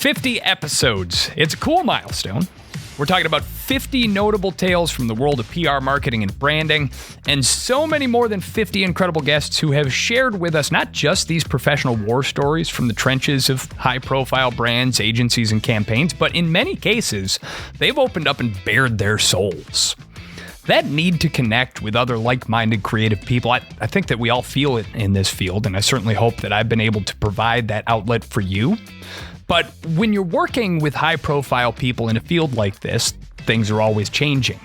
50 episodes. It's a cool milestone. We're talking about 50 notable tales from the world of PR, marketing, and branding, and so many more than 50 incredible guests who have shared with us not just these professional war stories from the trenches of high-profile brands, agencies, and campaigns, but in many cases, they've opened up and bared their souls. That need to connect with other like-minded creative people, I think that we all feel it in this field, and I certainly hope that I've been able to provide that outlet for you. But when you're working with high-profile people in a field like this, things are always changing.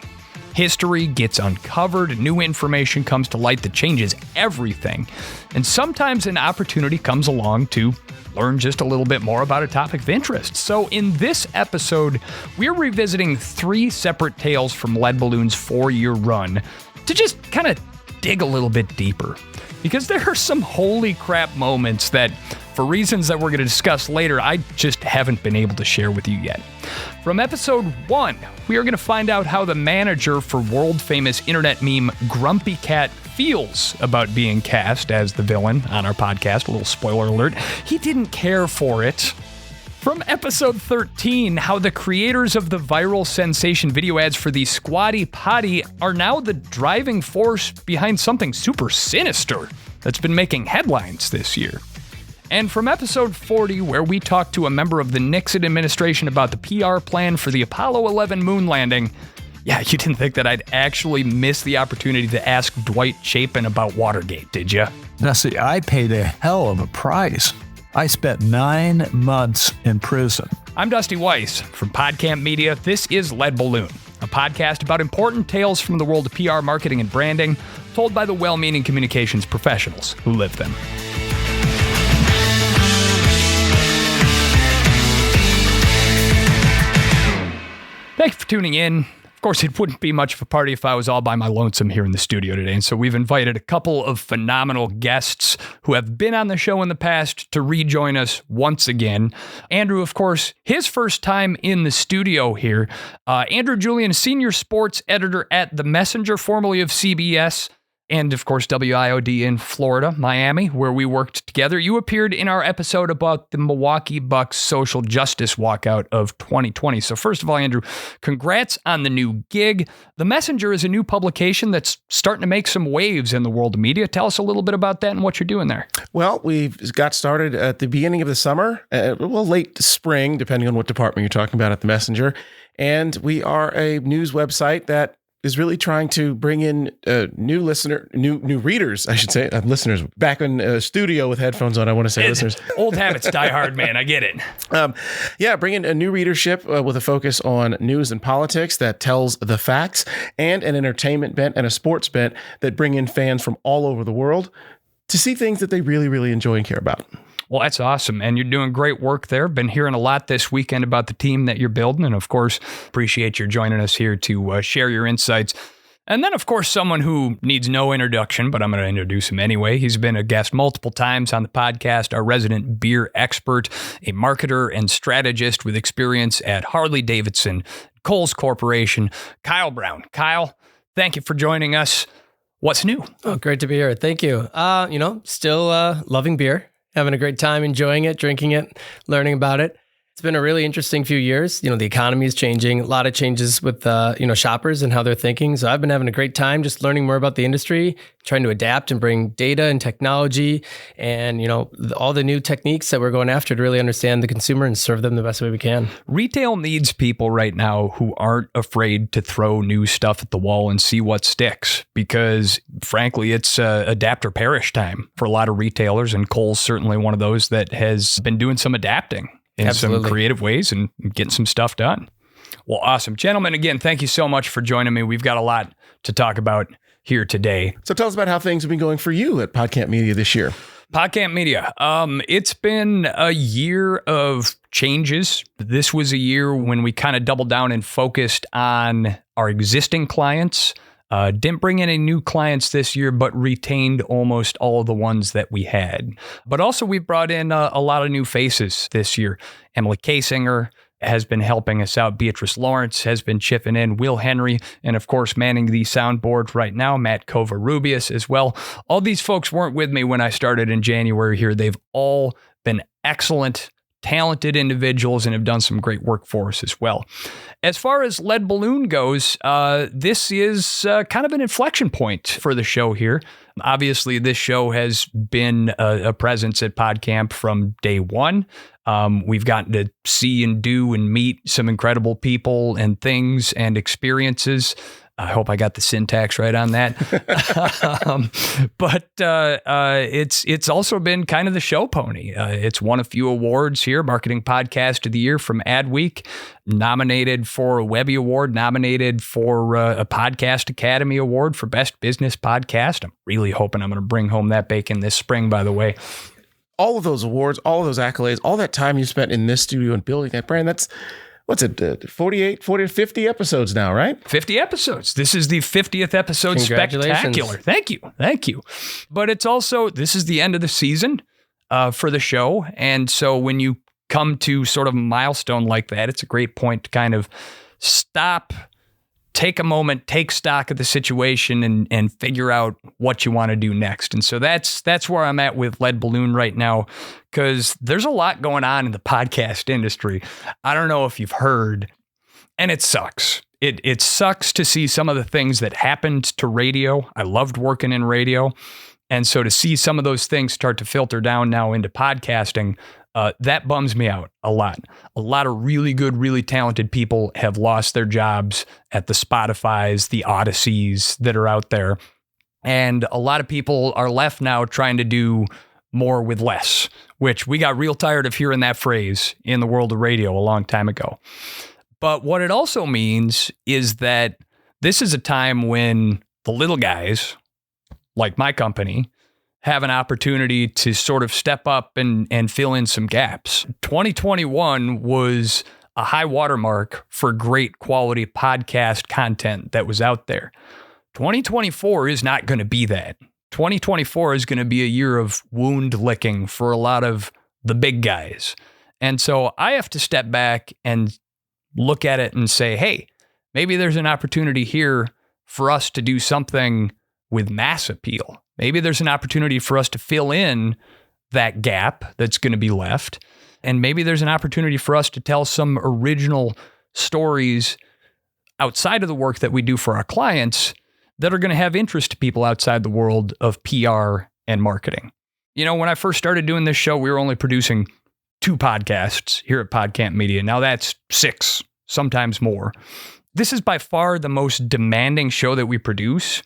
History gets uncovered, new information comes to light that changes everything, and sometimes an opportunity comes along to learn just a little bit more about a topic of interest. So in this episode, we're revisiting 3 separate tales from Lead Balloon's 4-year run to just kind of dig a little bit deeper. Because there are some holy crap moments that, for reasons that we're going to discuss later, I just haven't been able to share with you yet. From episode 1, we are going to find out how the manager for world-famous internet meme Grumpy Cat feels about being cast as the villain on our podcast. A little spoiler alert. He didn't care for it. From episode 13, how the creators of the viral sensation video ads for the Squatty Potty are now the driving force behind something super sinister that's been making headlines this year. And from episode 40, where we talked to a member of the Nixon administration about the PR plan for the Apollo 11 moon landing. Yeah, you didn't think that I'd actually miss the opportunity to ask Dwight Chapin about Watergate, did you? Now see, I paid a hell of a price. I spent 9 months in prison. I'm Dusty Weiss from PodCamp Media. This is Lead Balloon, a podcast about important tales from the world of PR, marketing, and branding, told by the well-meaning communications professionals who live them. Thanks for tuning in. Of course, it wouldn't be much of a party if I was all by my lonesome here in the studio today, and so we've invited a couple of phenomenal guests who have been on the show in the past to rejoin us once again. Andrew, of course, his first time in the studio here. Andrew Julian, senior sports editor at The Messenger, formerly of CBS, and of course, WIOD in Florida, Miami, where we worked together. You appeared in our episode about the Milwaukee Bucks social justice walkout of 2020. So first of all, Andrew, congrats on the new gig. The Messenger is a new publication that's starting to make some waves in the world of media. Tell us a little bit about that and what you're doing there. Well, we've got started at the beginning of the summer, late spring, depending on what department you're talking about at the Messenger. And we are a news website that is really trying to bring in new readers, I should say, listeners. Back in studio with headphones on, I want to say listeners. Old habits die hard, man. I get it. Bring in a new readership with a focus on news and politics that tells the facts, and an entertainment bent and a sports bent that bring in fans from all over the world to see things that they really, really enjoy and care about. Well, that's awesome. And you're doing great work there. Been hearing a lot this weekend about the team that you're building. And of course, appreciate your joining us here to share your insights. And then, of course, someone who needs no introduction, but I'm going to introduce him anyway. He's been a guest multiple times on the podcast, our resident beer expert, a marketer and strategist with experience at Harley-Davidson, Kohl's Corporation, Kyle Brown. Kyle, thank you for joining us. What's new? Oh, great to be here. Thank you. Still loving beer. Having a great time, enjoying it, drinking it, learning about it. It's been a really interesting few years. The economy is changing, a lot of changes with, shoppers and how they're thinking. So I've been having a great time just learning more about the industry, trying to adapt and bring data and technology and, all the new techniques that we're going after to really understand the consumer and serve them the best way we can. Retail needs people right now who aren't afraid to throw new stuff at the wall and see what sticks, because frankly, it's adapt or perish time for a lot of retailers. And Kohl's certainly one of those that has been doing some adapting in some creative ways and getting some stuff done. Well, awesome. Gentlemen, again, thank you so much for joining me. We've got a lot to talk about here today. So tell us about how things have been going for you at PodCamp Media this year. PodCamp Media. It's been a year of changes. This was a year when we kind of doubled down and focused on our existing clients. Didn't bring in any new clients this year, but retained almost all of the ones that we had. But also we brought in a lot of new faces this year. Emily Kasinger has been helping us out. Beatrice Lawrence has been chipping in. Will Henry, and of course, manning the soundboard right now, Matt Covarrubias as well. All these folks weren't with me when I started in January here. They've all been excellent, talented individuals and have done some great work for us as well. As far as Lead Balloon goes, this is kind of an inflection point for the show here. Obviously, this show has been a presence at PodCamp from day one. We've gotten to see and do and meet some incredible people and things and experiences. I hope I got the syntax right on that. But it's also been kind of the show pony. It's won a few awards here, Marketing Podcast of the Year from Adweek, nominated for a Webby Award, nominated for a Podcast Academy Award for Best Business Podcast. I'm really hoping I'm going to bring home that bacon this spring, by the way. All of those awards, all of those accolades, all that time you spent in this studio and building that brand, that's, what's it, 50 episodes now, right? 50 episodes. This is the 50th episode. Spectacular. Thank you. But it's also, this is the end of the season for the show. And so when you come to sort of a milestone like that, it's a great point to kind of stop, take a moment, take stock of the situation and figure out what you want to do next. And so that's where I'm at with Lead Balloon right now, because there's a lot going on in the podcast industry. I don't know if you've heard, and it sucks. It sucks to see some of the things that happened to radio. I loved working in radio. And so to see some of those things start to filter down now into podcasting, that bums me out a lot. A lot of really good, really talented people have lost their jobs at the Spotifys, the Odysseys that are out there. And a lot of people are left now trying to do more with less, which we got real tired of hearing that phrase in the world of radio a long time ago. But what it also means is that this is a time when the little guys, like my company, have an opportunity to sort of step up and fill in some gaps. 2021 was a high watermark for great quality podcast content that was out there. 2024 is not going to be that. 2024 is going to be a year of wound licking for a lot of the big guys. And so I have to step back and look at it and say, hey, maybe there's an opportunity here for us to do something with mass appeal. Maybe there's an opportunity for us to fill in that gap that's going to be left. And maybe there's an opportunity for us to tell some original stories outside of the work that we do for our clients that are going to have interest to people outside the world of PR and marketing. You know, when I first started doing this show, we were only producing 2 podcasts here at PodCamp Media. Now that's 6, sometimes more. This is by far the most demanding show that we produce.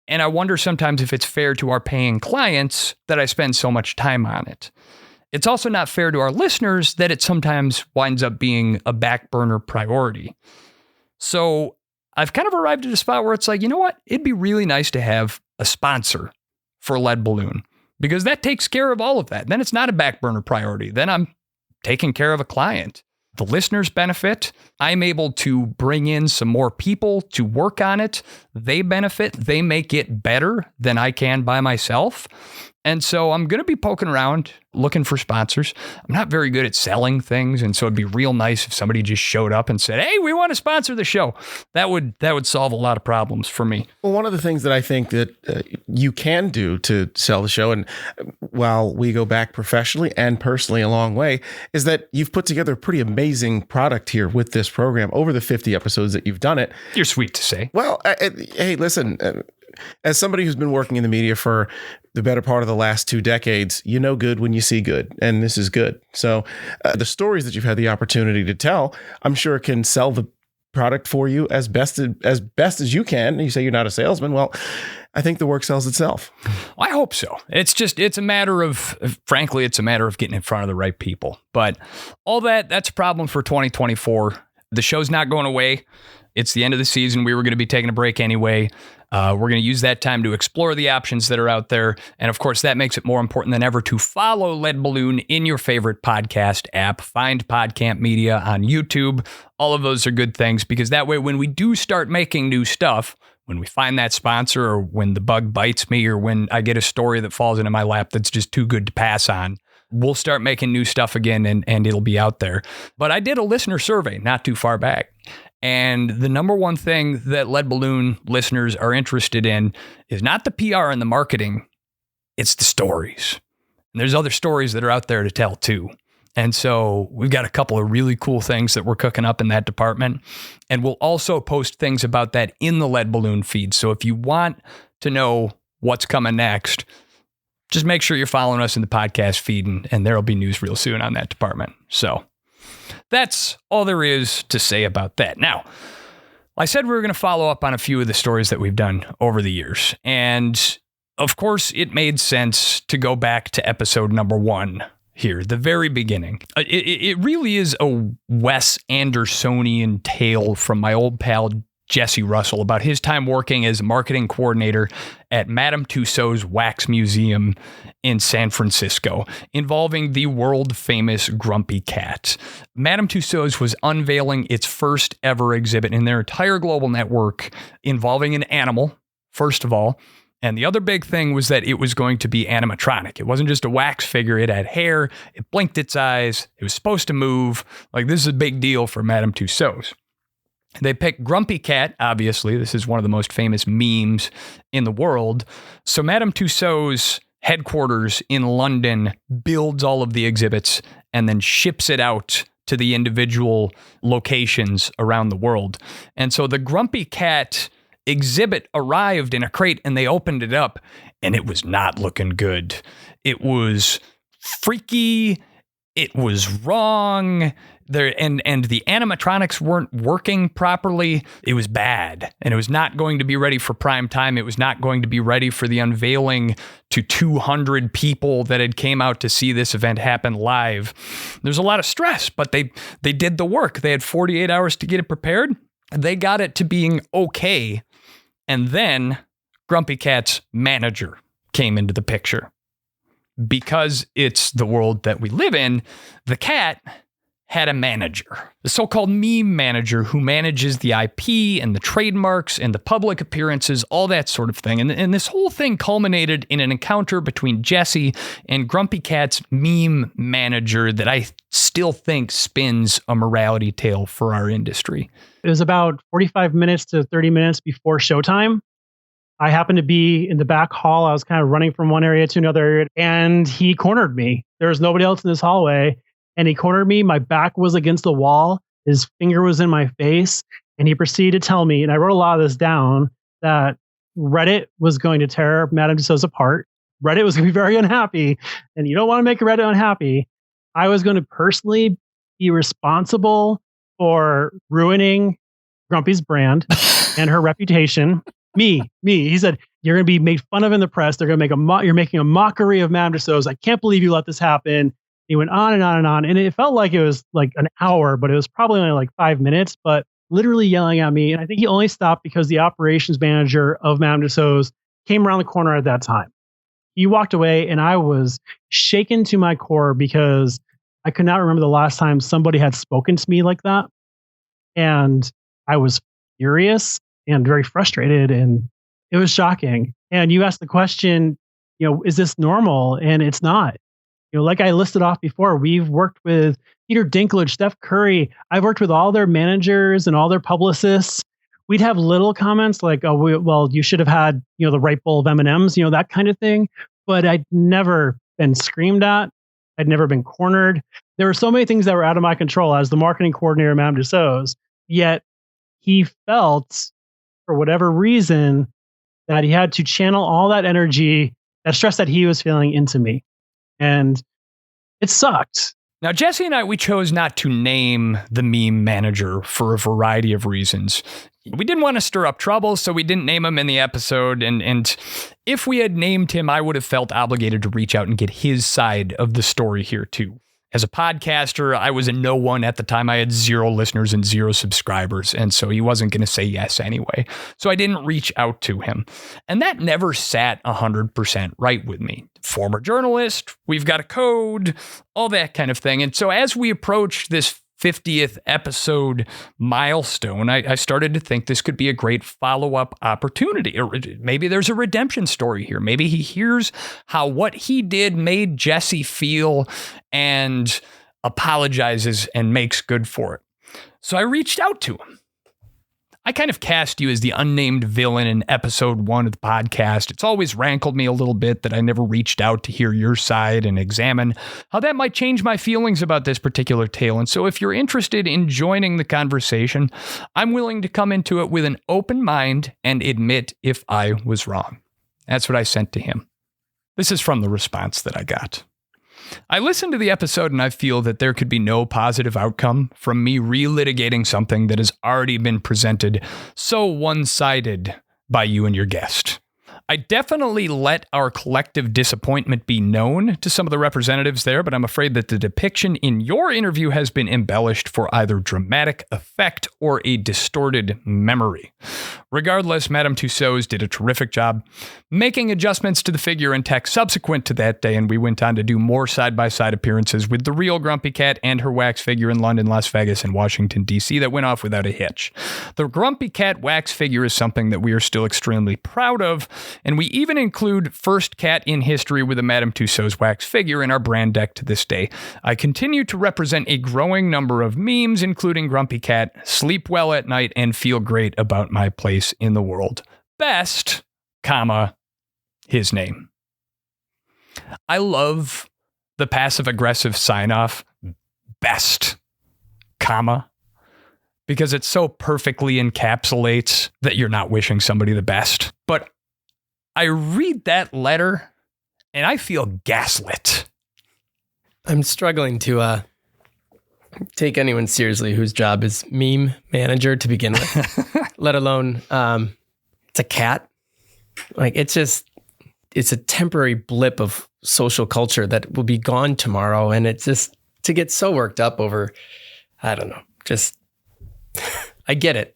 And I wonder sometimes if it's fair to our paying clients that I spend so much time on it. It's also not fair to our listeners that it sometimes winds up being a back burner priority. So I've kind of arrived at a spot where it's like, you know what? It'd be really nice to have a sponsor for Lead Balloon, because that takes care of all of that. Then it's not a back burner priority. Then I'm taking care of a client. The listeners benefit. I'm able to bring in some more people to work on it. They benefit. They make it better than I can by myself. And so I'm going to be poking around looking for sponsors. I'm not very good at selling things. And so it'd be real nice if somebody just showed up and said, hey, we want to sponsor the show. That would solve a lot of problems for me. Well, one of the things that I think that you can do to sell the show, and while we go back professionally and personally a long way, is that you've put together a pretty amazing product here with this program over the 50 episodes that you've done it. You're sweet to say. Well, hey, listen, as somebody who's been working in the media for the better part of the last 2 decades, you know good when you see good, and this is good. So the stories that you've had the opportunity to tell, I'm sure can sell the product for you as best as you can. You say you're not a salesman. Well, I think the work sells itself. I hope so. It's a matter of, frankly, it's a matter of getting in front of the right people. But all that's a problem for 2024. The show's not going away. It's the end of the season. We were going to be taking a break anyway. We're going to use that time to explore the options that are out there. And of course, that makes it more important than ever to follow Lead Balloon in your favorite podcast app. Find PodCamp Media on YouTube. All of those are good things, because that way, when we do start making new stuff, when we find that sponsor, or when the bug bites me, or when I get a story that falls into my lap that's just too good to pass on, we'll start making new stuff again, and it'll be out there. But I did a listener survey not too far back. And the number one thing that Lead Balloon listeners are interested in is not the PR and the marketing, it's the stories. And there's other stories that are out there to tell too. And so we've got a couple of really cool things that we're cooking up in that department. And we'll also post things about that in the Lead Balloon feed. So if you want to know what's coming next, just make sure you're following us in the podcast feed, and there'll be news real soon on that department. So that's all there is to say about that. Now, I said we were going to follow up on a few of the stories that we've done over the years. And of course, it made sense to go back to episode number 1 here, the very beginning. It really is a Wes Andersonian tale from my old pal Jesse Russell about his time working as marketing coordinator at Madame Tussauds Wax Museum in San Francisco, involving the world-famous Grumpy Cat. Madame Tussauds was unveiling its first ever exhibit in their entire global network involving an animal, first of all. And the other big thing was that it was going to be animatronic. It wasn't just a wax figure. It had hair. It blinked its eyes. It was supposed to move. Like, this is a big deal for Madame Tussauds. They picked Grumpy Cat, obviously. This is one of the most famous memes in the world. So Madame Tussauds' headquarters in London builds all of the exhibits and then ships it out to the individual locations around the world. And so the Grumpy Cat exhibit arrived in a crate, and they opened it up, and it was not looking good. It was freaky. It was wrong. There and the animatronics weren't working properly. It was bad, and it was not going to be ready for prime time. It was not going to be ready for the unveiling to 200 people that had came out to see this event happen live. There's a lot of stress, but they did the work. They had 48 hours to get it prepared. They got it to being okay. And then Grumpy Cat's manager came into the picture. Because it's the world that we live in, the cat had a manager, the so-called meme manager, who manages the IP and the trademarks and the public appearances, all that sort of thing. And this whole thing culminated in an encounter between Jesse and Grumpy Cat's meme manager that I still think spins a morality tale for our industry. It was about 45 minutes to 30 minutes before showtime. I happened to be in the back hall. I was kind of running from one area to another area, and he cornered me. There was nobody else in this hallway, and he cornered me. My back was against the wall. His finger was in my face, and he proceeded to tell me, and I wrote a lot of this down, that Reddit was going to tear Madame Tussauds apart. Reddit was going to be very unhappy, and you don't want to make Reddit unhappy. I was going to personally be responsible for ruining Grumpy's brand and her reputation. Me. He said, you're going to be made fun of in the press. They're going to make you're making a mockery of Madame Tussauds. I can't believe you let this happen. He went on and on and on. And it felt like it was like an hour, but it was probably only like 5 minutes, but literally yelling at me. And I think he only stopped because the operations manager of Madame Tussauds came around the corner at that time. He walked away, and I was shaken to my core because I could not remember the last time somebody had spoken to me like that. And I was furious and very frustrated, and it was shocking. And you asked the question, is this normal? And it's not. Like I listed off before, we've worked with Peter Dinklage, Steph Curry. I've worked with all their managers and all their publicists. We'd have little comments like, well, you should have had, the right bowl of M&Ms, that kind of thing. But I'd never been screamed at. I'd never been cornered. There were so many things that were out of my control as the marketing coordinator at Madame Tussauds. Yet he felt, for whatever reason, that he had to channel all that energy, that stress that he was feeling, into me. And it sucked. Now, Jesse and I, we chose not to name the meme manager for a variety of reasons. We didn't want to stir up trouble, so we didn't name him in the episode. And if we had named him, I would have felt obligated to reach out and get his side of the story here too. As a podcaster, I was a no one at the time. I had 0 listeners and 0 subscribers, and so he wasn't going to say yes anyway. So I didn't reach out to him. And that never sat 100% right with me. Former journalist, we've got a code, all that kind of thing. And so as we approached this 50th episode milestone, I started to think this could be a great follow-up opportunity. Or maybe there's a redemption story here. Maybe he hears how what he did made Jesse feel and apologizes and makes good for it. So I reached out to him. I kind of cast you as the unnamed villain in episode 1 of the podcast. It's always rankled me a little bit that I never reached out to hear your side and examine how that might change my feelings about this particular tale. And so if you're interested in joining the conversation, I'm willing to come into it with an open mind and admit if I was wrong. That's what I sent to him. This is from the response that I got. I listened to the episode and I feel that there could be no positive outcome from me relitigating something that has already been presented so one-sided by you and your guest. I definitely let our collective disappointment be known to some of the representatives there, but I'm afraid that the depiction in your interview has been embellished for either dramatic effect or a distorted memory. Regardless, Madame Tussauds did a terrific job making adjustments to the figure and text subsequent to that day, and we went on to do more side-by-side appearances with the real Grumpy Cat and her wax figure in London, Las Vegas, and Washington, D.C. that went off without a hitch. The Grumpy Cat wax figure is something that we are still extremely proud of, and we even include first cat in history with a Madame Tussauds wax figure in our brand deck to this day. I continue to represent a growing number of memes, including Grumpy Cat, sleep well at night, and feel great about my place in the world. Best, comma, his name. I love the passive-aggressive sign-off, best, comma, because it so perfectly encapsulates that you're not wishing somebody the best. But I read that letter and I feel gaslit. I'm struggling to take anyone seriously whose job is meme manager to begin with, let alone it's a cat. Like it's a temporary blip of social culture that will be gone tomorrow. And it's just to get so worked up over, I don't know, just I get it.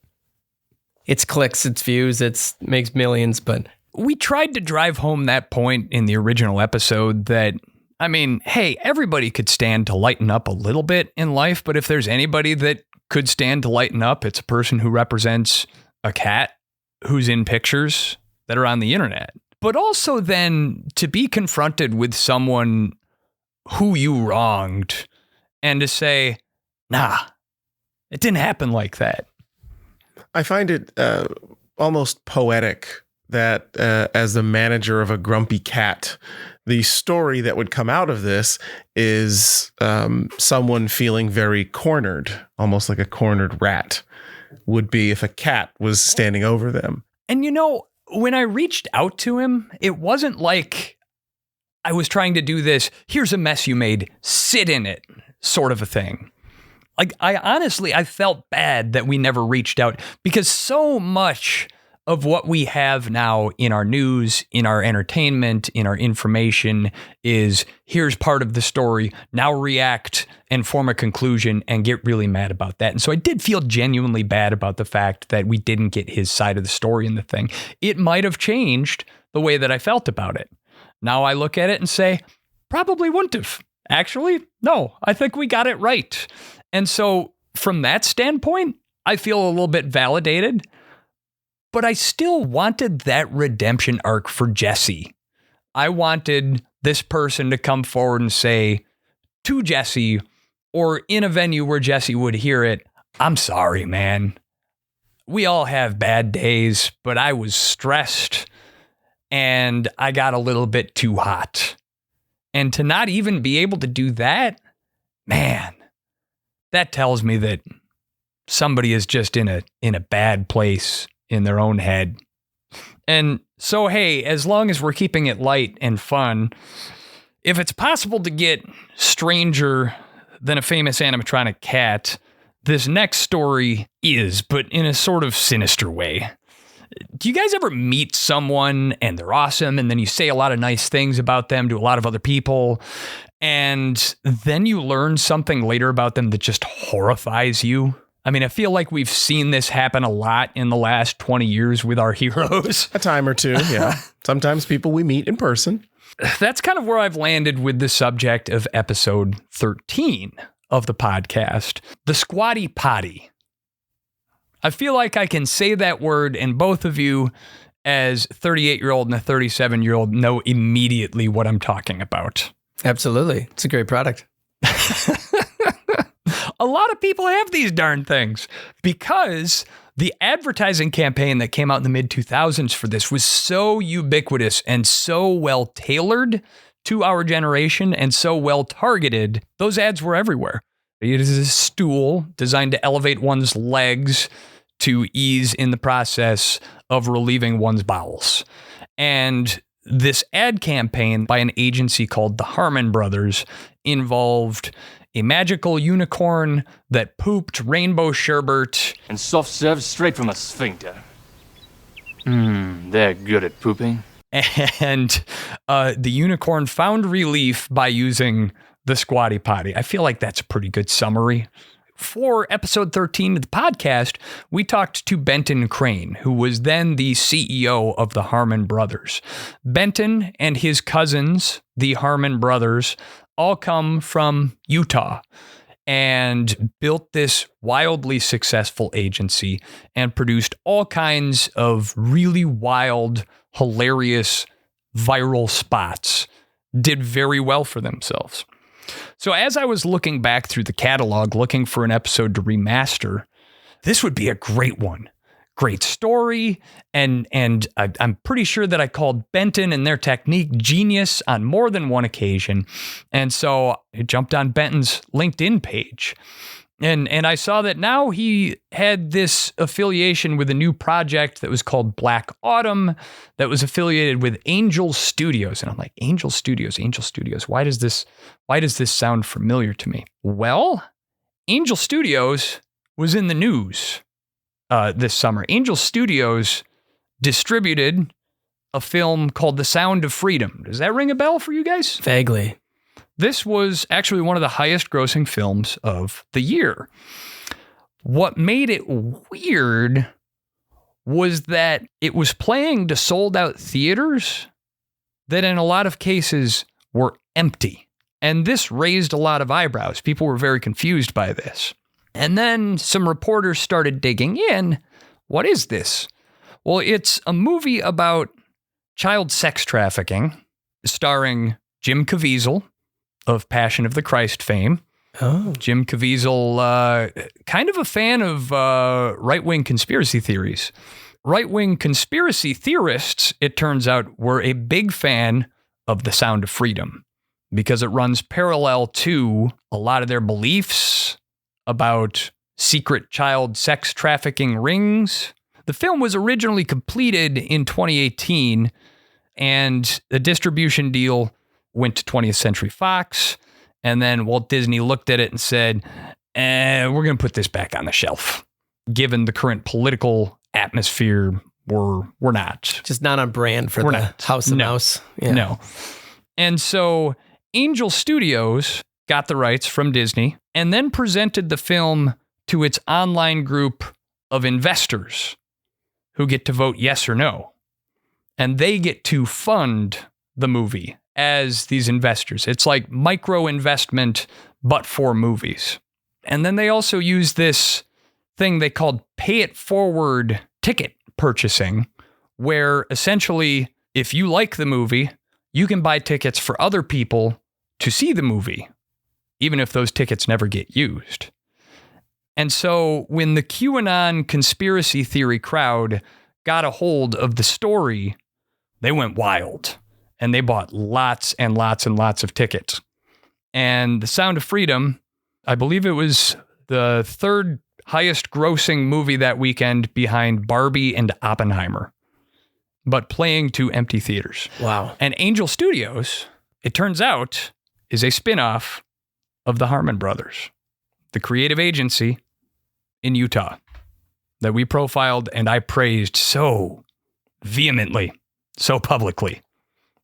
It's clicks, it's views, it's makes millions, but we tried to drive home that point in the original episode that, I mean, hey, everybody could stand to lighten up a little bit in life, but if there's anybody that could stand to lighten up, it's a person who represents a cat who's in pictures that are on the internet. But also then to be confronted with someone who you wronged and to say, nah, it didn't happen like that. I find it almost poetic that as the manager of a grumpy cat, the story that would come out of this is someone feeling very cornered, almost like a cornered rat would be if a cat was standing over them. And you know, when I reached out to him, it wasn't like I was trying to do this, here's a mess you made, sit in it, sort of a thing. Like, I felt bad that we never reached out because so much of what we have now in our news, in our entertainment, in our information is here's part of the story. Now react and form a conclusion and get really mad about that. And so I did feel genuinely bad about the fact that we didn't get his side of the story in the thing. It might have changed the way that I felt about it. Now I look at it and say, probably wouldn't have. Actually, no, I think we got it right. And so from that standpoint, I feel a little bit validated. But I still wanted that redemption arc for Jesse. I wanted this person to come forward and say to Jesse, or in a venue where Jesse would hear it, I'm sorry, man. We all have bad days, but I was stressed and I got a little bit too hot. And to not even be able to do that, man, that tells me that somebody is just in a bad place in their own head. And so, hey, as long as we're keeping it light and fun, if it's possible to get stranger than a famous animatronic cat, this next story is, but in a sort of sinister way. Do you guys ever meet someone and they're awesome and then you say a lot of nice things about them to a lot of other people and then you learn something later about them that just horrifies you? I mean, I feel like we've seen this happen a lot in the last 20 years with our heroes. A time or two, yeah. Sometimes people we meet in person. That's kind of where I've landed with the subject of episode 13 of the podcast, the Squatty Potty. I feel like I can say that word and both of you as a 38-year-old and a 37-year-old know immediately what I'm talking about. Absolutely. It's a great product. A lot of people have these darn things because The advertising campaign that came out in the mid-2000s for this was so ubiquitous and so well tailored to our generation and so well targeted. Those ads were everywhere. It is a stool designed to elevate one's legs to ease in the process of relieving one's bowels. And this ad campaign by an agency called the Harmon Brothers involved a magical unicorn that pooped rainbow sherbet. And soft serve straight from a sphincter. They're good at pooping. And the unicorn found relief by using the Squatty Potty. I feel like that's a pretty good summary. For episode 13 of the podcast, we talked to Benton Crane, who was then the CEO of the Harmon Brothers. Benton and his cousins, the Harmon Brothers, all come from Utah and built this wildly successful agency and produced all kinds of really wild, hilarious, viral spots. Did very well for themselves. So as I was looking back through the catalog, looking for an episode to remaster, this would be a great one. Great story, and I'm pretty sure that I called Benton and their technique genius on more than one occasion. And so I jumped on Benton's LinkedIn page, and I saw that now he had this affiliation with a new project that was called Black Autumn that was affiliated with Angel Studios. And I'm like, Angel Studios. Why does this sound familiar to me? Well, Angel Studios was in the news this summer. Angel Studios distributed a film called The Sound of Freedom. Does that ring a bell for you guys? Vaguely. This was actually one of the highest grossing films of the year. What made it weird was that it was playing to sold out theaters that in a lot of cases were empty. And this raised a lot of eyebrows. People were very confused by this. And then some reporters started digging in. What is this? Well, it's a movie about child sex trafficking, starring Jim Caviezel of Passion of the Christ fame. Oh. Jim Caviezel, kind of a fan of right-wing conspiracy theories. Right-wing conspiracy theorists, it turns out, were a big fan of The Sound of Freedom because it runs parallel to a lot of their beliefs about secret child sex trafficking rings. The film was originally completed in 2018, and the distribution deal went to 20th Century Fox, and then Walt Disney looked at it and said, we're going to put this back on the shelf. Given the current political atmosphere, we're not. Just not on brand for the House of Mouse. Yeah. No. And so Angel Studios got the rights from Disney and then presented the film to its online group of investors who get to vote yes or no. And they get to fund the movie as these investors. It's like micro investment, but for movies. And then they also use this thing they called pay it forward ticket purchasing, where essentially, if you like the movie, you can buy tickets for other people to see the movie, even if those tickets never get used. And so when the QAnon conspiracy theory crowd got a hold of the story, they went wild and they bought lots and lots and lots of tickets. And The Sound of Freedom, I believe it was the third highest grossing movie that weekend behind Barbie and Oppenheimer, but playing to empty theaters. Wow. And Angel Studios, it turns out, is a spinoff of the Harmon Brothers, the creative agency in Utah that we profiled and I praised so vehemently, so publicly,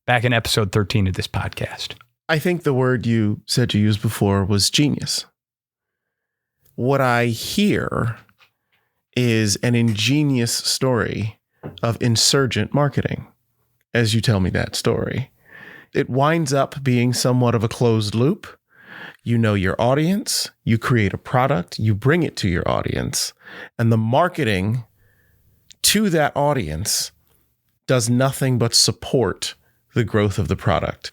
back in episode 13 of this podcast. I think the word you said you used before was genius. What I hear is an ingenious story of insurgent marketing, as you tell me that story. It winds up being somewhat of a closed loop. You know your audience, you create a product, you bring it to your audience, and the marketing to that audience does nothing but support the growth of the product.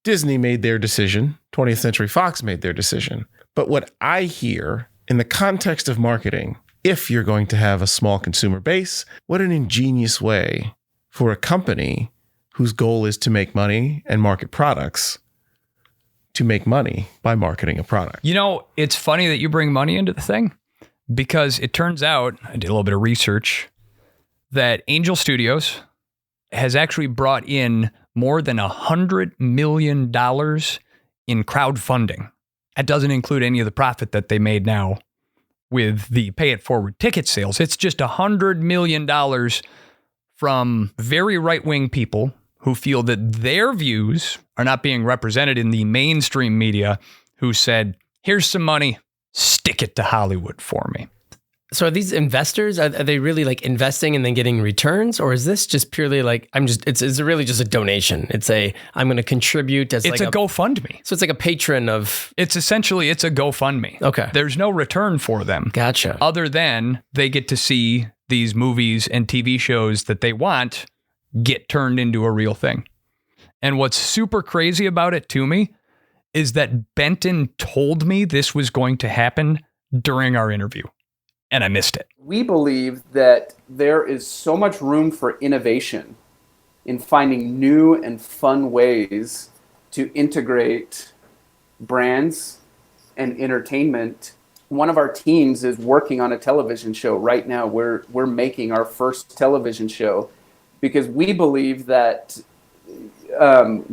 Disney made their decision, 20th Century Fox made their decision. But what I hear in the context of marketing if you're going to have a small consumer base, what an ingenious way for a company whose goal is to make money and market products to make money by marketing a product. You know, it's funny that you bring money into the thing, because it turns out, I did a little bit of research, that Angel Studios has actually brought in more than $100 million in crowdfunding. That doesn't include any of the profit that they made now with the pay it forward ticket sales. It's just $100 million from very right-wing people who feel that their views are not being represented in the mainstream media, who said, here's some money, stick it to Hollywood for me. So are these investors, are they really like investing and then getting returns? Or is this just purely like, it's really just a donation? I'm going to contribute as it's like a GoFundMe. So it's like a patron of... It's a GoFundMe. Okay. There's no return for them. Gotcha. Other than they get to see these movies and TV shows that they want get turned into a real thing. And what's super crazy about it to me is that Benton told me this was going to happen during our interview, and I missed it. We believe that there is so much room for innovation in finding new and fun ways to integrate brands and entertainment. One of our teams is working on a television show right now. We're making our first television show because we believe that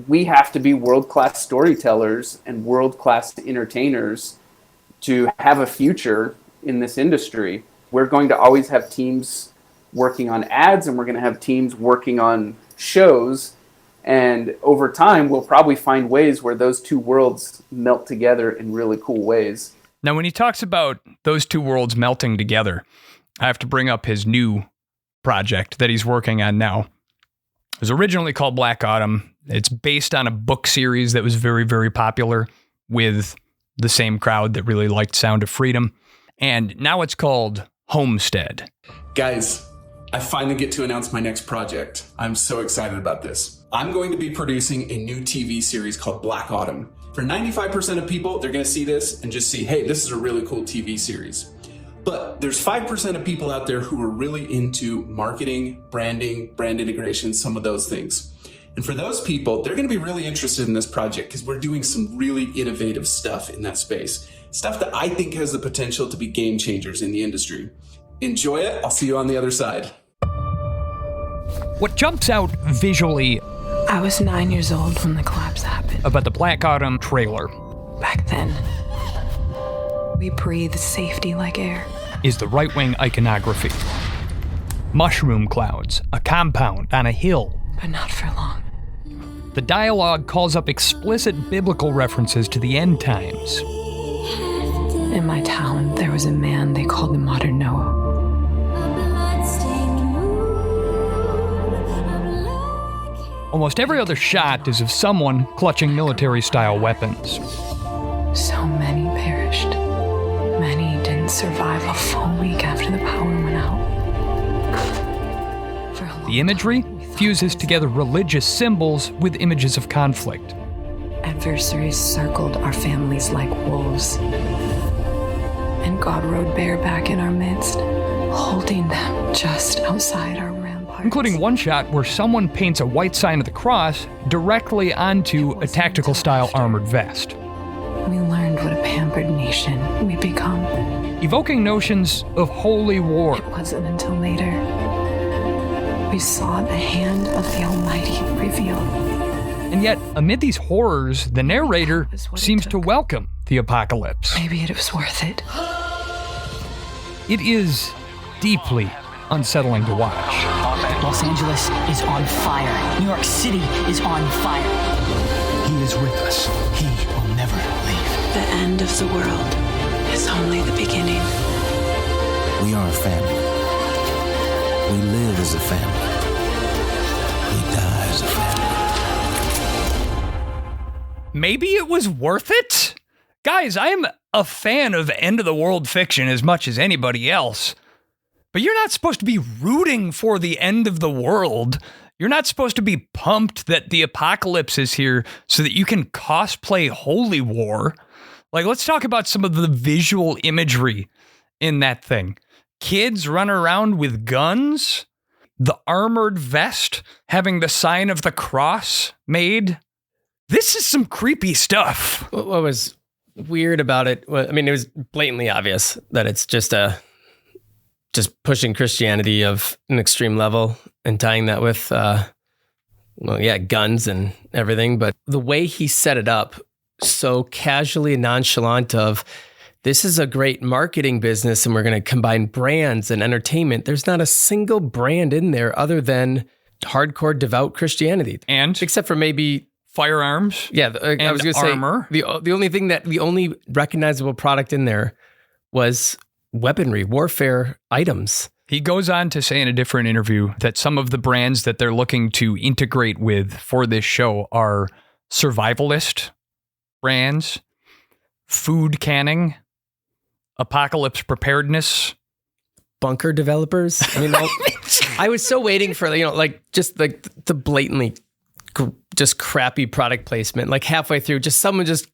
we have to be world-class storytellers and world-class entertainers to have a future in this industry. We're going to always have teams working on ads, and we're going to have teams working on shows. And over time, we'll probably find ways where those two worlds melt together in really cool ways. Now, when he talks about those two worlds melting together, I have to bring up his new project that he's working on now. It was originally called Black Autumn. It's based on a book series that was very, very popular with the same crowd that really liked Sound of Freedom. And now it's called Homestead. Guys, I finally get to announce my next project. I'm so excited about this. I'm going to be producing a new TV series called Black Autumn. For 95% of people, they're going to see this and just see, hey, this is a really cool TV series. But there's 5% of people out there who are really into marketing, branding, brand integration, some of those things. And for those people, they're going to be really interested in this project because we're doing some really innovative stuff in that space. Stuff that I think has the potential to be game changers in the industry. Enjoy it. I'll see you on the other side. What jumps out visually I was 9 years old when the collapse happened. about the Black Autumn trailer Back then, we breathed safety like air. is the right-wing iconography. Mushroom clouds, a compound on a hill. But not for long. The dialogue calls up explicit biblical references to the end times. In my town, there was a man they called the Modern Noah. Almost every other shot is of someone clutching military-style weapons. So many perished. Many didn't survive a full week after the power went out. For a long The imagery time, we thought fuses this together religious symbols with images of conflict. adversaries circled our families like wolves. And God rode bareback in our midst, holding them just outside our ramparts. Including one shot where someone paints a white sign of the cross directly onto a tactical-style armored vest, We learned what a pampered nation we'd become. evoking notions of holy war. It wasn't until later we saw the hand of the Almighty revealed. And yet, amid these horrors, the narrator seems to welcome the apocalypse. Maybe it was worth it. It is deeply unsettling to watch. Los Angeles is on fire. New York City is on fire. He is with us. He will never leave. The end of the world is only the beginning. We are a family. We live as a family. We die as a family. Maybe it was worth it? Guys, I am a fan of end-of-the-world fiction as much as anybody else. But you're not supposed to be rooting for the end of the world. You're not supposed to be pumped that the apocalypse is here so that you can cosplay holy war. Like, let's talk about some of the visual imagery in that thing. kids running around with guns, the armored vest having the sign of the cross made. This is some creepy stuff. What was weird about it? I mean, it was blatantly obvious that it's just pushing Christianity of an extreme level and tying that with, guns and everything. But the way he set it up, so casually nonchalant of, this is a great marketing business and we're going to combine brands and entertainment. There's not a single brand in there other than hardcore devout Christianity. And? Except for maybe firearms. Yeah, I was going to say, armor. The only recognizable product in there was weaponry, warfare items. He goes on to say in a different interview that some of the brands that they're looking to integrate with for this show are survivalist brands, food canning, apocalypse preparedness, bunker developers. I mean, I was so waiting for, just like the blatantly just crappy product placement. Like halfway through, just someone just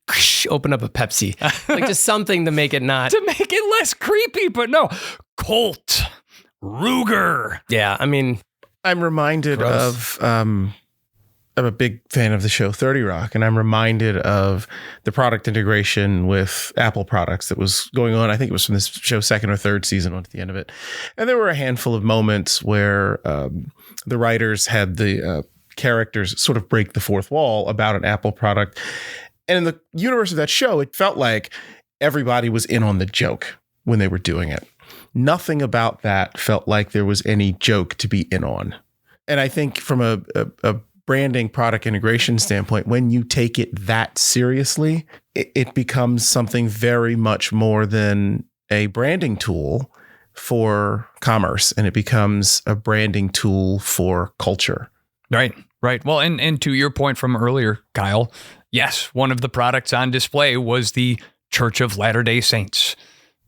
open up a Pepsi, like just something to make it not. To make it less creepy, but no. Colt, Ruger. Yeah, I mean. I'm reminded of, I'm a big fan of the show 30 Rock, and I'm reminded of the product integration with Apple products that was going on. I think it was from this show's second or third season at the end of it. And there were a handful of moments where the writers had the characters sort of break the fourth wall about an Apple product. And in the universe of that show, it felt like everybody was in on the joke when they were doing it. Nothing about that felt like there was any joke to be in on. And I think from a branding product integration standpoint, when you take it that seriously, it becomes something very much more than a branding tool for commerce, and it becomes a branding tool for culture. Right. Well, and to your point from earlier, Kyle, yes, one of the products on display was the Church of Latter-day Saints,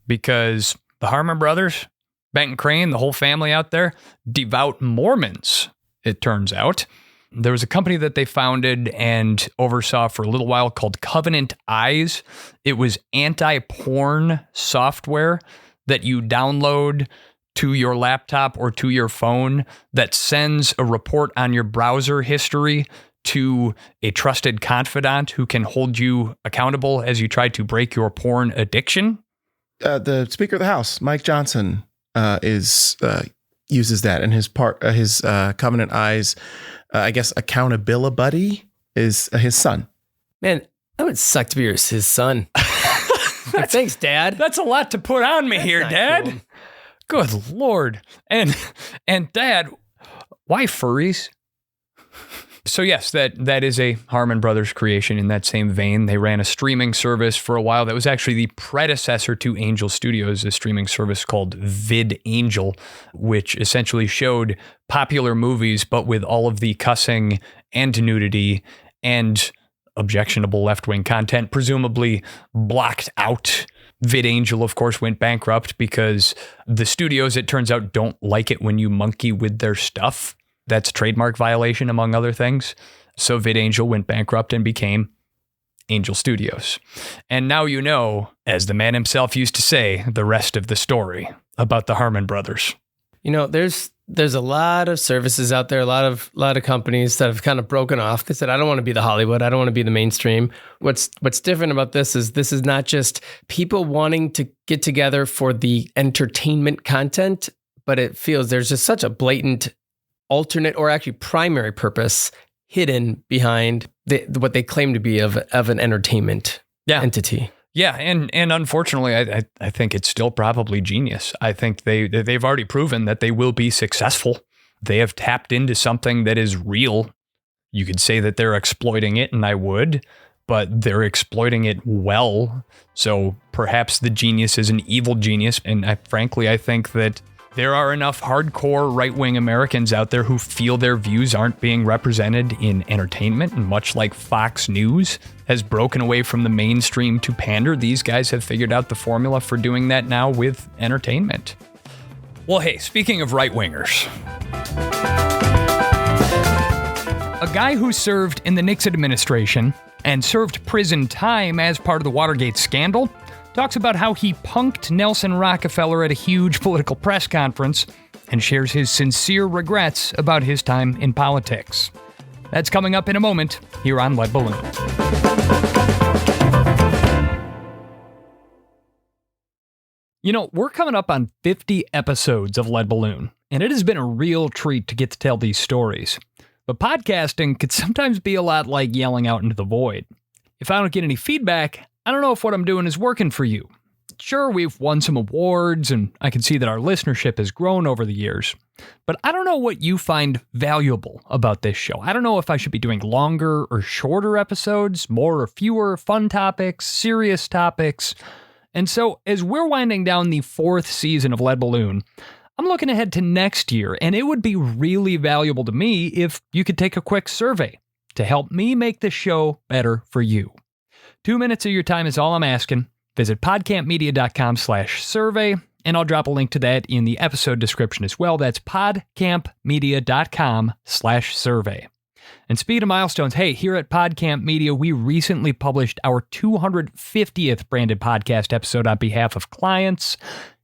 because the Harmon Brothers, Benton Crane, the whole family out there, devout Mormons, it turns out. There was a company that they founded and oversaw for a little while called Covenant Eyes. It was anti-porn software that you download to your laptop or to your phone that sends a report on your browser history to a trusted confidant who can hold you accountable as you try to break your porn addiction. The Speaker of the House, Mike Johnson, uses that, and his Covenant Eyes, accountability buddy is his son. Man, that would suck to be his son. Thanks, Dad. That's a lot to put on me here, Dad. Cool. Good Lord. And Dad, why furries? So yes, that is a Harmon Brothers creation in that same vein. They ran a streaming service for a while that was actually the predecessor to Angel Studios, a streaming service called VidAngel, which essentially showed popular movies, but with all of the cussing and nudity and objectionable left-wing content, presumably blocked out. VidAngel, of course, went bankrupt because the studios, it turns out, don't like it when you monkey with their stuff. That's a trademark violation, among other things. So VidAngel went bankrupt and became Angel Studios. And now you know, as the man himself used to say, the rest of the story about the Harmon Brothers. You know, there's a lot of services out there, a lot of companies that have kind of broken off. They said, I don't want to be the Hollywood. I don't want to be the mainstream. What's different about this is not just people wanting to get together for the entertainment content, but it feels there's just such a blatant alternate or actually primary purpose hidden behind what they claim to be of an entertainment entity. Yeah, and unfortunately, I think it's still probably genius. I think they've already proven that they will be successful. They have tapped into something that is real. You could say that they're exploiting it, and I would, but they're exploiting it well. So perhaps the genius is an evil genius, and frankly, I think that there are enough hardcore right-wing Americans out there who feel their views aren't being represented in entertainment, and much like Fox News has broken away from the mainstream to pander, these guys have figured out the formula for doing that now with entertainment. Well, hey, speaking of right-wingers, a guy who served in the Nixon administration and served prison time as part of the Watergate scandal talks about how he punked Nelson Rockefeller at a huge political press conference and shares his sincere regrets about his time in politics. That's coming up in a moment here on Lead Balloon. You know, we're coming up on 50 episodes of Lead Balloon, and it has been a real treat to get to tell these stories. But podcasting could sometimes be a lot like yelling out into the void. If I don't get any feedback, I don't know if what I'm doing is working for you. Sure, we've won some awards, and I can see that our listenership has grown over the years. But I don't know what you find valuable about this show. I don't know if I should be doing longer or shorter episodes, more or fewer, fun topics, serious topics. And so, as we're winding down the 4th season of Lead Balloon, I'm looking ahead to next year, and it would be really valuable to me if you could take a quick survey to help me make the show better for you. 2 minutes of your time is all I'm asking. Visit podcampmedia.com/survey, and I'll drop a link to that in the episode description as well. That's podcampmedia.com/survey. And speaking of milestones, hey, here at PodCamp Media, we recently published our 250th branded podcast episode on behalf of clients.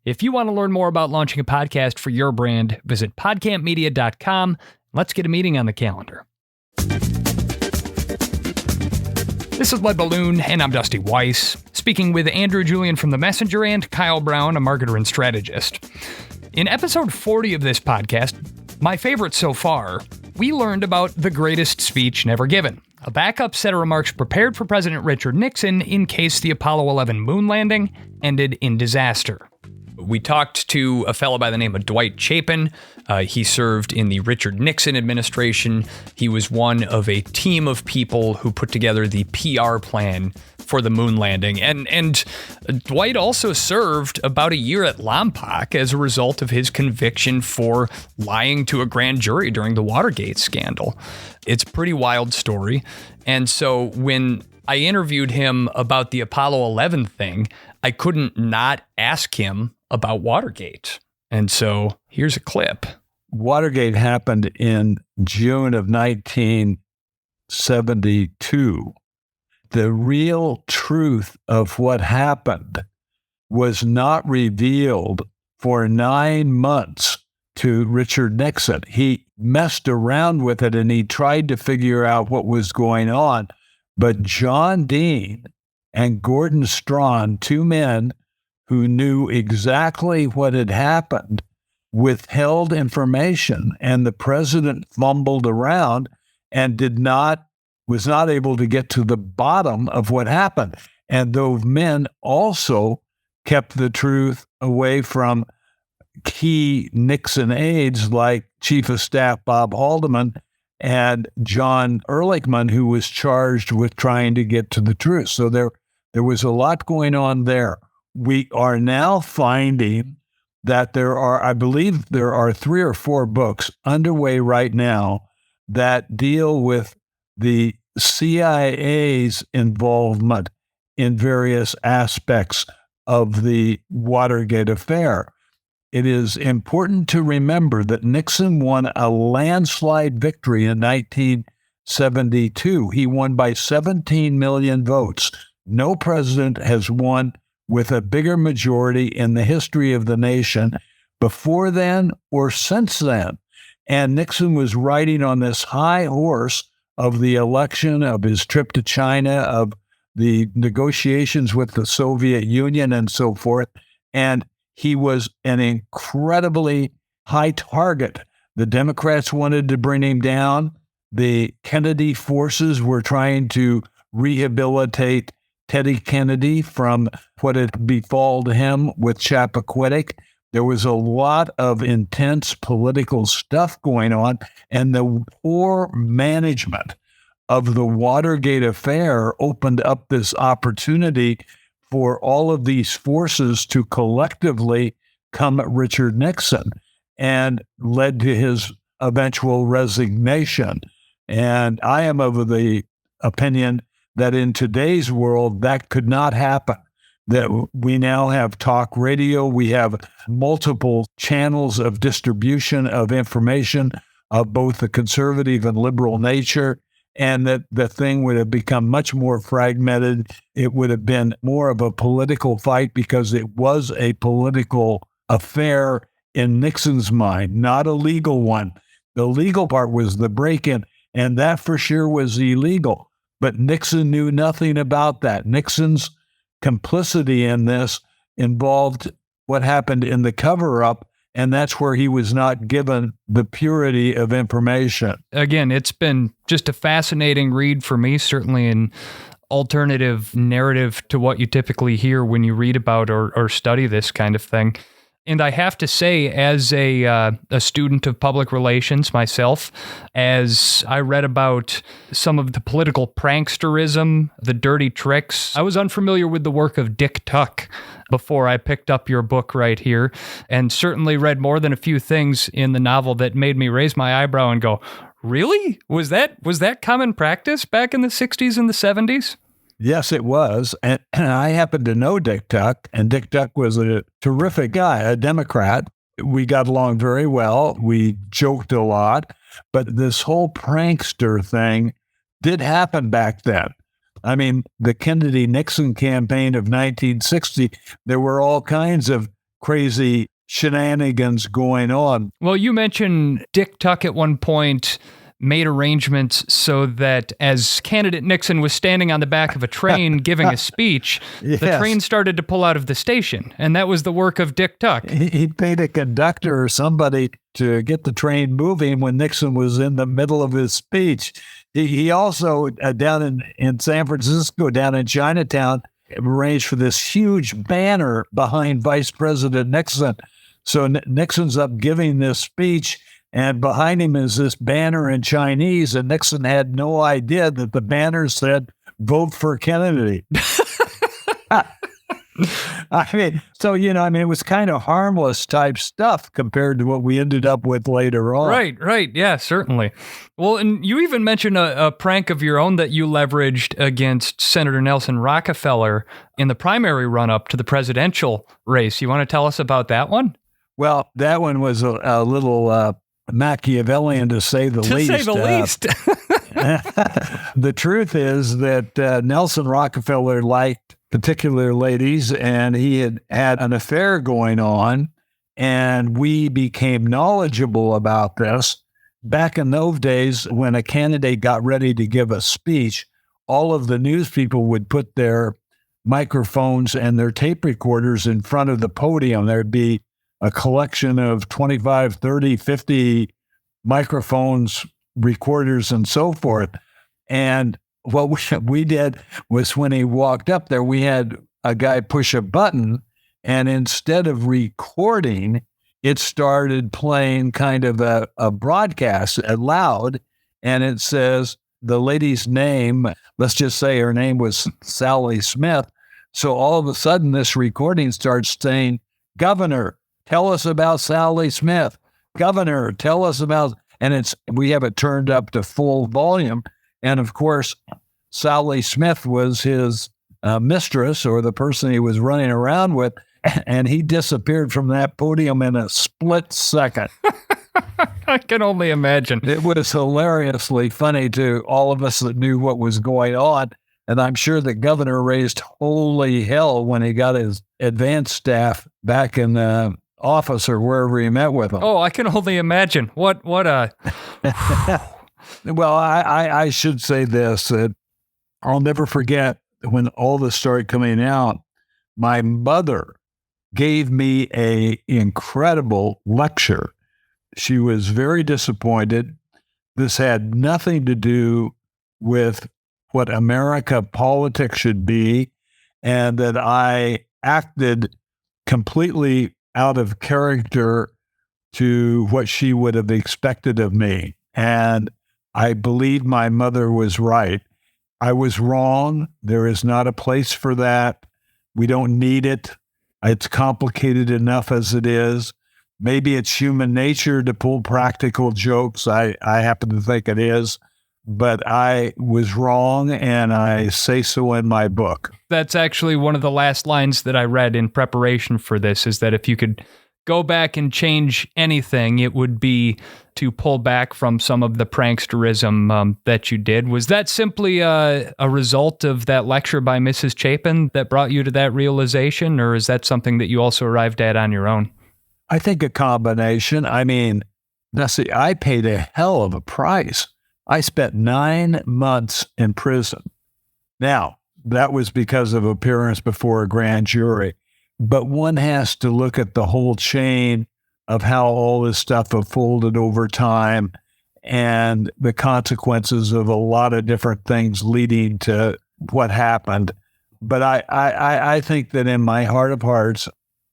If you want to learn more about launching a podcast for your brand, visit podcampmedia.com. Let's get a meeting on the calendar. This is Lead Balloon, and I'm Dusty Weiss, speaking with Andrew Julian from The Messenger and Kyle Brown, a marketer and strategist. In episode 40 of this podcast, my favorite so far, we learned about the greatest speech never given, a backup set of remarks prepared for President Richard Nixon in case the Apollo 11 moon landing ended in disaster. We talked to a fellow by the name of Dwight Chapin. He served in the Richard Nixon administration. He was one of a team of people who put together the PR plan for the moon landing. And Dwight also served about a year at Lompoc as a result of his conviction for lying to a grand jury during the Watergate scandal. It's a pretty wild story. And so when I interviewed him about the Apollo 11 thing, I couldn't not ask him about Watergate. And so here's a clip. Watergate happened in June of 1972. The real truth of what happened was not revealed for 9 months to Richard Nixon. He messed around with it and he tried to figure out what was going on. But John Dean and Gordon Strachan, two men who knew exactly what had happened, withheld information, and the president fumbled around and was not able to get to the bottom of what happened. And those men also kept the truth away from key Nixon aides like Chief of Staff Bob Haldeman and John Ehrlichman, who was charged with trying to get to the truth. So there was a lot going on there. We are now finding that I believe there are 3 or 4 books underway right now that deal with the CIA's involvement in various aspects of the Watergate affair. It is important to remember that Nixon won a landslide victory in 1972. He won by 17 million votes. No president has won with a bigger majority in the history of the nation before then or since then. And Nixon was riding on this high horse of the election, of his trip to China, of the negotiations with the Soviet Union and so forth. And he was an incredibly high target. The Democrats wanted to bring him down. The Kennedy forces were trying to rehabilitate Teddy Kennedy from what had befallen him with Chappaquiddick. There was a lot of intense political stuff going on, and the poor management of the Watergate affair opened up this opportunity for all of these forces to collectively come at Richard Nixon, and led to his eventual resignation. And I am of the opinion that in today's world, that could not happen. That we now have talk radio, we have multiple channels of distribution of information of both the conservative and liberal nature, and that the thing would have become much more fragmented. It would have been more of a political fight because it was a political affair in Nixon's mind, not a legal one. The legal part was the break-in, and that for sure was illegal. But Nixon knew nothing about that. Nixon's complicity in this involved what happened in the cover-up, and that's where he was not given the purity of information. Again, it's been just a fascinating read for me, certainly an alternative narrative to what you typically hear when you read about or study this kind of thing. And I have to say, as a student of public relations myself, as I read about some of the political pranksterism, the dirty tricks, I was unfamiliar with the work of Dick Tuck before I picked up your book right here, and certainly read more than a few things in the novel that made me raise my eyebrow and go, really? Was that common practice back in the 60s and the 70s? Yes, it was. And I happened to know Dick Tuck, and Dick Tuck was a terrific guy, a Democrat. We got along very well. We joked a lot. But this whole prankster thing did happen back then. I mean, the Kennedy-Nixon campaign of 1960, there were all kinds of crazy shenanigans going on. Well, you mentioned Dick Tuck at one point made arrangements so that as candidate Nixon was standing on the back of a train giving a speech, yes, the train started to pull out of the station. And that was the work of Dick Tuck. He paid a conductor or somebody to get the train moving when Nixon was in the middle of his speech. He also, down in San Francisco, down in Chinatown, arranged for this huge banner behind Vice President Nixon. So Nixon's up giving this speech, and behind him is this banner in Chinese, and Nixon had no idea that the banner said, "Vote for Kennedy." I mean, so, it was kind of harmless type stuff compared to what we ended up with later on. Right. Yeah, certainly. Well, and you even mentioned a prank of your own that you leveraged against Senator Nelson Rockefeller in the primary run-up to the presidential race. You want to tell us about that one? Well, that one was a little Machiavellian, to say the least. To say the least. The truth is that Nelson Rockefeller liked particular ladies, and he had an affair going on, and we became knowledgeable about this. Back in those days, when a candidate got ready to give a speech, all of the news people would put their microphones and their tape recorders in front of the podium. There'd be a collection of 25, 30, 50 microphones, recorders, and so forth. And what we did was, when he walked up there, we had a guy push a button, and instead of recording, it started playing kind of a broadcast loud, and it says the lady's name. Let's just say her name was Sally Smith. So all of a sudden, this recording starts saying, "Governor, tell us about Sally Smith. Governor, tell us about," and we have it turned up to full volume. And of course, Sally Smith was his mistress, or the person he was running around with, and he disappeared from that podium in a split second. I can only imagine. It was hilariously funny to all of us that knew what was going on. And I'm sure the governor raised holy hell when he got his advanced staff back in the office or wherever he met with them. Oh, I can only imagine. What a... Well, I should say this, that I'll never forget when all this started coming out, my mother gave me an incredible lecture. She was very disappointed. This had nothing to do with what America politics should be, and that I acted completely out of character to what she would have expected of me. And I believe my mother was right. I was wrong. There is not a place for that. We don't need it. It's complicated enough as it is. Maybe it's human nature to pull practical jokes. I happen to think it is. But I was wrong, and I say so in my book. That's actually one of the last lines that I read in preparation for this, is that if you could go back and change anything, it would be to pull back from some of the pranksterism that you did. Was that simply a result of that lecture by Mrs. Chapin that brought you to that realization, or is that something that you also arrived at on your own? I think a combination. I mean, now see, I paid a hell of a price. I spent 9 months in prison. Now, that was because of appearance before a grand jury. But one has to look at the whole chain of how all this stuff unfolded over time and the consequences of a lot of different things leading to what happened. But I think that in my heart of hearts,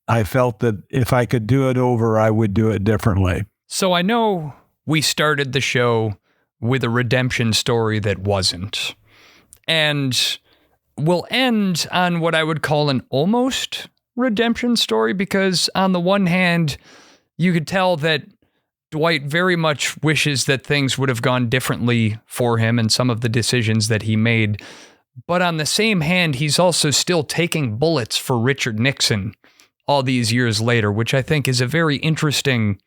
I felt that if I could do it over, I would do it differently. So I know we started the show with a redemption story that wasn't. And we'll end on what I would call an almost redemption story, because on the one hand, you could tell that Dwight very much wishes that things would have gone differently for him and some of the decisions that he made. But on the same hand, he's also still taking bullets for Richard Nixon all these years later, which I think is a very interesting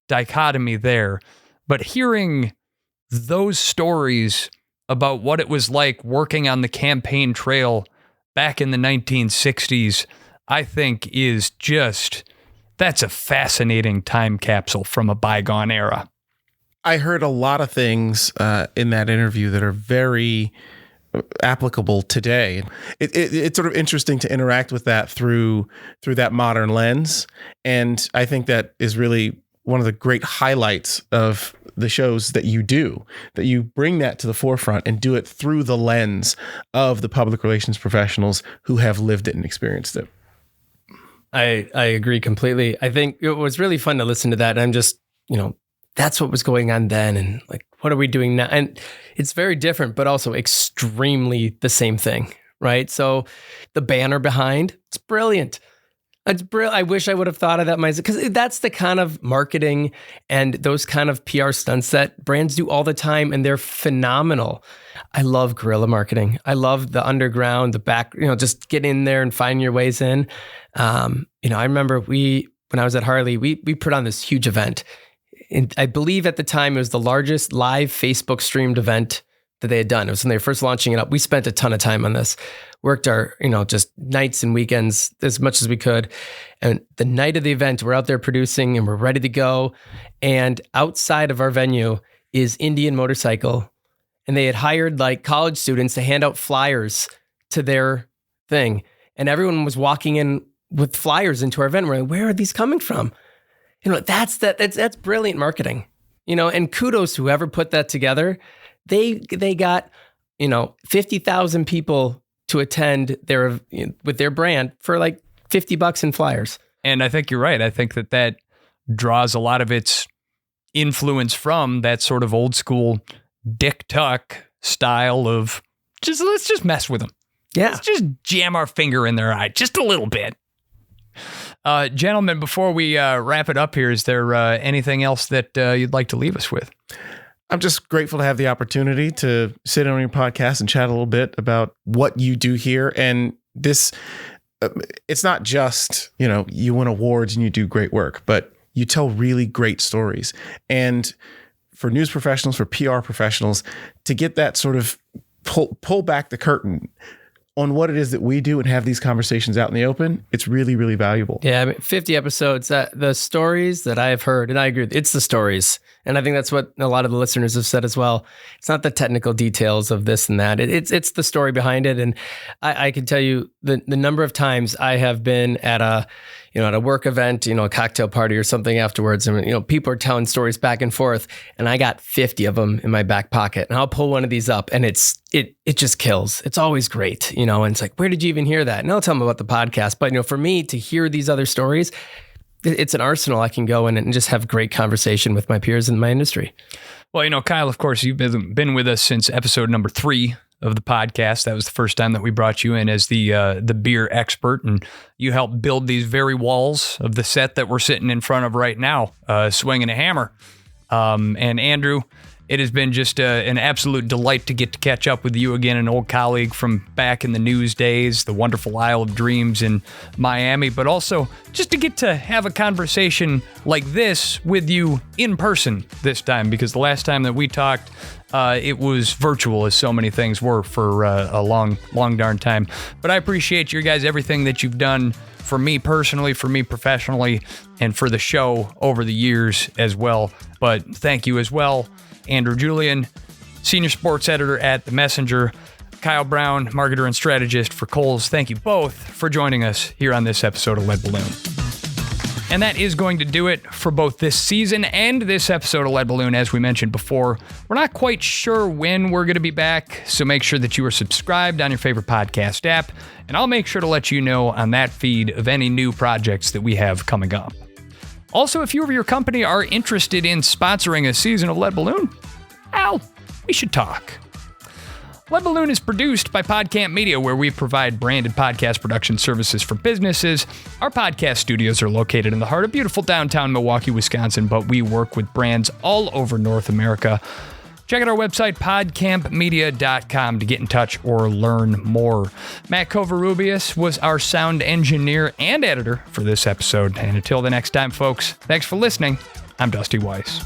dichotomy there. But hearing those stories about what it was like working on the campaign trail back in the 1960s, I think is just, that's a fascinating time capsule from a bygone era. I heard a lot of things in that interview that are very applicable today. It's sort of interesting to interact with that through that modern lens. And I think that is really one of the great highlights of the shows that you do, that you bring that to the forefront and do it through the lens of the public relations professionals who have lived it and experienced it. I agree completely. I think it was really fun to listen to that. And I'm just, that's what was going on then. And like, what are we doing now? And it's very different, but also extremely the same thing, right? So the banner behind, it's brilliant. It's brilliant. I wish I would have thought of that myself, because that's the kind of marketing and those kind of PR stunts that brands do all the time, and they're phenomenal. I love guerrilla marketing. I love the underground, the back, just get in there and find your ways in. I remember when I was at Harley, we put on this huge event. And I believe at the time it was the largest live Facebook streamed event that they had done. It was when they were first launching it up. We spent a ton of time on this, worked our, just nights and weekends as much as we could. And the night of the event, we're out there producing and we're ready to go. And outside of our venue is Indian Motorcycle. And they had hired like college students to hand out flyers to their thing. And everyone was walking in with flyers into our event. We're like, where are these coming from? That's brilliant marketing, and kudos to whoever put that together. They got, 50,000 people to attend with their brand for like $50 in flyers. And I think you're right. I think that draws a lot of its influence from that sort of old school Dick Tuck style of let's just mess with them. Yeah. Let's just jam our finger in their eye just a little bit. Gentlemen, before we wrap it up here, is there anything else that you'd like to leave us with? I'm just grateful to have the opportunity to sit on your podcast and chat a little bit about what you do here. And this, it's not just, you win awards and you do great work, but you tell really great stories. And for news professionals, for PR professionals, to get that sort of pull back the curtain on what it is that we do and have these conversations out in the open, it's really, really valuable. Yeah, 50 episodes, the stories that I have heard, and I agree, it's the stories. And I think that's what a lot of the listeners have said as well. It's not the technical details of this and that. It's the story behind it. And I can tell you the number of times I have been at a work event, a cocktail party or something afterwards, and people are telling stories back and forth, and I got 50 of them in my back pocket, and I'll pull one of these up, and it just kills. It's always great, and it's like, where did you even hear that? And I'll tell them about the podcast, but for me to hear these other stories, it's an arsenal I can go in and just have great conversation with my peers in my industry. Well, Kyle, of course, you've been with us since episode number 3 of the podcast. That was the first time that we brought you in as the beer expert, and you helped build these very walls of the set that we're sitting in front of right now, swinging a hammer. And Andrew, It has been just an absolute delight to get to catch up with you again, an old colleague from back in the news days, the wonderful Isle of Dreams in Miami, but also just to get to have a conversation like this with you in person this time, because the last time that we talked, it was virtual, as so many things were for a long darn time. But I appreciate you guys, everything that you've done for me personally, for me professionally, and for the show over the years as well. But thank you as well, Andrew Julian, Senior Sports Editor at The Messenger, Kyle Brown, Marketer and Strategist for Kohl's. Thank you both for joining us here on this episode of Lead Balloon. And that is going to do it for both this season and this episode of Lead Balloon. As we mentioned before, we're not quite sure when we're going to be back, so make sure that you are subscribed on your favorite podcast app, and I'll make sure to let you know on that feed of any new projects that we have coming up. Also, if you or your company are interested in sponsoring a season of Lead Balloon, Al, we should talk. Lead Balloon is produced by PodCamp Media, where we provide branded podcast production services for businesses. Our podcast studios are located in the heart of beautiful downtown Milwaukee, Wisconsin, but we work with brands all over North America. Check out our website, podcampmedia.com, to get in touch or learn more. Matt Covarrubias was our sound engineer and editor for this episode. And until the next time, folks, thanks for listening. I'm Dusty Weiss.